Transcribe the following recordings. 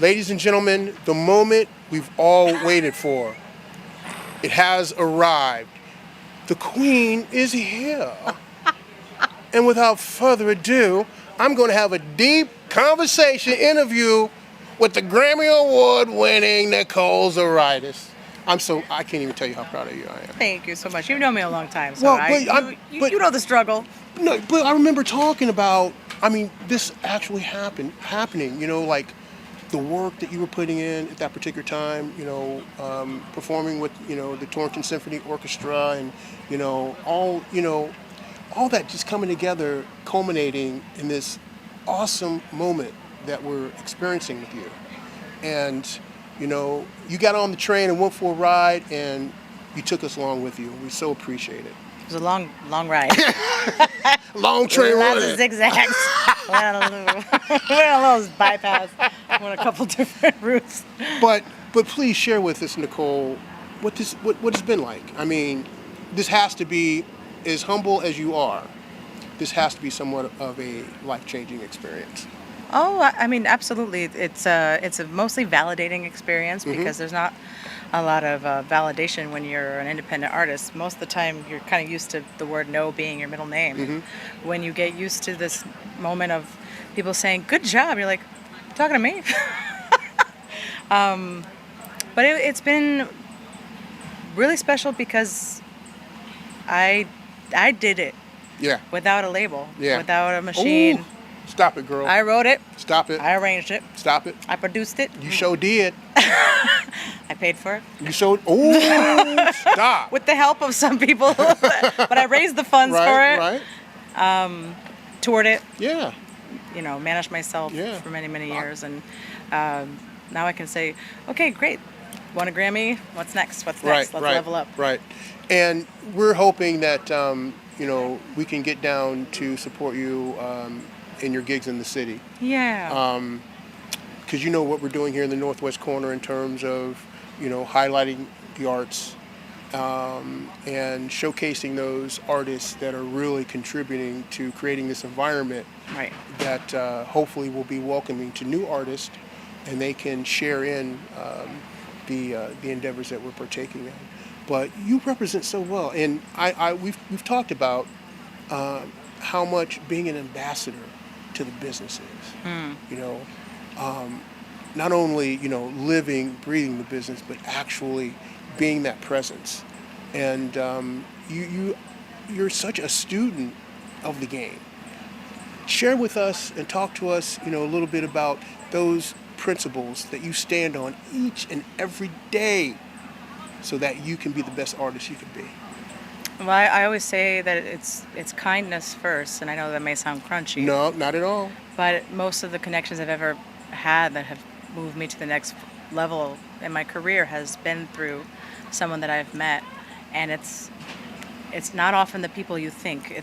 Ladies and gentlemen, the moment we've all waited for, it has arrived. The Queen is here. And without further ado, I'm going to have a deep conversation interview with the Grammy Award winning Nicole Zuraitis. I can't even tell you how proud of you I am. Thank you so much. You've known me a long time, so you know the struggle. No, but I remember talking about, this actually happening, like the work that you were putting in at that particular time, performing with, the Torrington Symphony Orchestra and, all that just coming together, culminating in this awesome moment that we're experiencing with you. And, you got on the train and went for a ride and you took us along with you. We so appreciate it. It was a long ride. Long train ride. Lots of zigzags. Went on those bypass. Went a couple different routes. But please share with us, Nicole, what it's been like. This has to be, as humble as you are, this has to be somewhat of a life-changing experience. Oh, absolutely. It's a mostly validating experience because there's not a lot of validation when you're an independent artist. Most of the time, you're kind of used to the word no being your middle name. When you get used to this moment of people saying, "Good job," you're like, "You talking to me?" But it's been really special because I did it. Yeah. Without a label. Yeah. Without a machine. Ooh. Stop it, girl. I wrote it. Stop it. I arranged it. Stop it. I produced it. You sure did. I paid for it. You sure. Oh, stop. With the help of some people, but I raised the funds for it. Right. Toured it. Yeah. Managed myself for many, many years, and now I can say, okay, great. Won a Grammy. What's next? What's next? Let's level up. Right. And we're hoping that we can get down to support you in your gigs in the city. Yeah. Because what we're doing here in the Northwest Corner in terms of, highlighting the arts and showcasing those artists that are really contributing to creating this environment that hopefully will be welcoming to new artists, and they can share in the endeavors that we're partaking in. But you represent so well, and we've talked about how much being an ambassador to the business is. Not only living, breathing the business, but actually being that presence. And you're such a student of the game. Share with us and talk to us, a little bit about those principles that you stand on each and every day, so that you can be the best artist you can be. Well, I always say that it's kindness first, and I know that may sound crunchy. No, not at all. But most of the connections I've ever had that have moved me to the next level in my career has been through someone that I've met, and it's not often the people you think.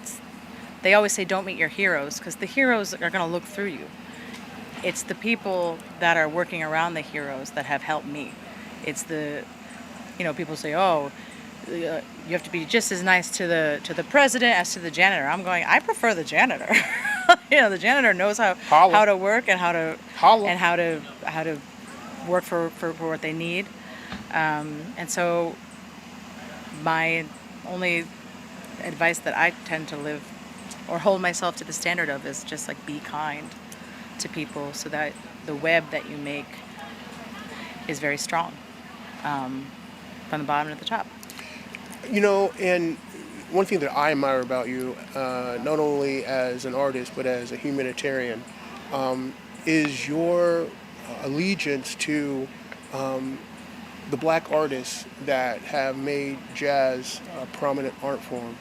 They always say don't meet your heroes, because the heroes are going to look through you. It's the people that are working around the heroes that have helped me. It's the people say, "Oh, you have to be just as nice to the president as to the janitor." I'm going, I prefer the janitor. The janitor knows how to work and how to work for what they need. And so my only advice that I tend to live or hold myself to the standard of is just like be kind to people, so that the web that you make is very strong. From the bottom to the top. And one thing that I admire about you, not only as an artist but as a humanitarian, is your allegiance to the black artists that have made jazz a prominent art form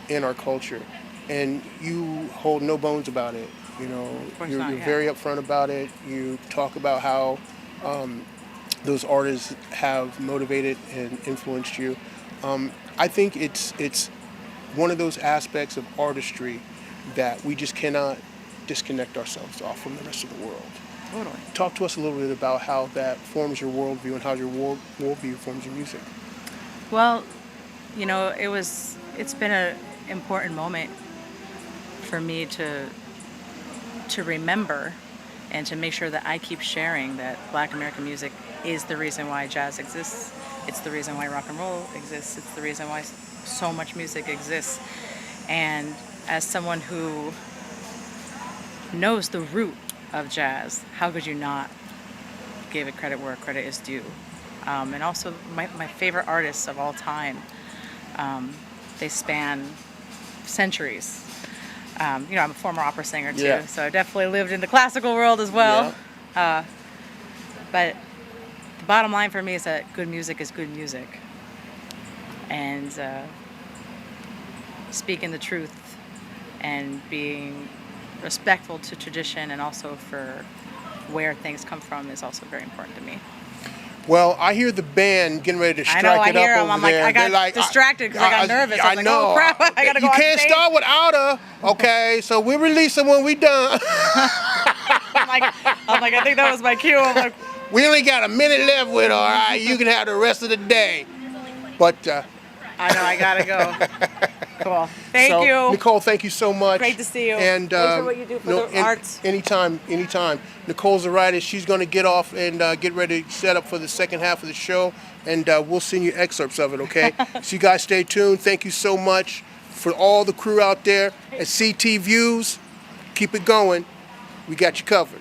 in our culture. And you hold no bones about it. You're very upfront about it. You talk about how those artists have motivated and influenced you. I think it's one of those aspects of artistry that we just cannot disconnect ourselves off from the rest of the world. Totally. Talk to us a little bit about how that forms your worldview and how your worldview forms your music. Well, it's been an important moment for me to remember and to make sure that I keep sharing that Black American music is the reason why jazz exists. It's the reason why rock and roll exists. It's the reason why so much music exists. And as someone who knows the root of jazz, how could you not give it credit where credit is due? And also, my favorite artists of all time, they span centuries. I'm a former opera singer too, Yeah. so I definitely lived in the classical world as well. But the bottom line for me is that good music is good music. And speaking the truth and being respectful to tradition and also for where things come from is also very important to me. Well, I hear the band getting ready to strike I it hear up them. over I'm like, there. I got They're like, distracted because I got nervous. I was like, know. oh crap, I gotta go You on can't stage. start without her. Okay, so we release them when we done. I'm like, I think that was my cue. I'm like, We only got a minute left with her. All right, you can have the rest of the day. But I know, I gotta go. Cool. Thank so, you. Nicole, thank you so much. Great to see you. And Thanks for what you do for the arts. Anytime. Nicole Zuraitis, she's going to get off and get ready to set up for the second half of the show, and we'll send you excerpts of it, okay? So you guys stay tuned. Thank you so much for all the crew out there at CT Views. Keep it going. We got you covered.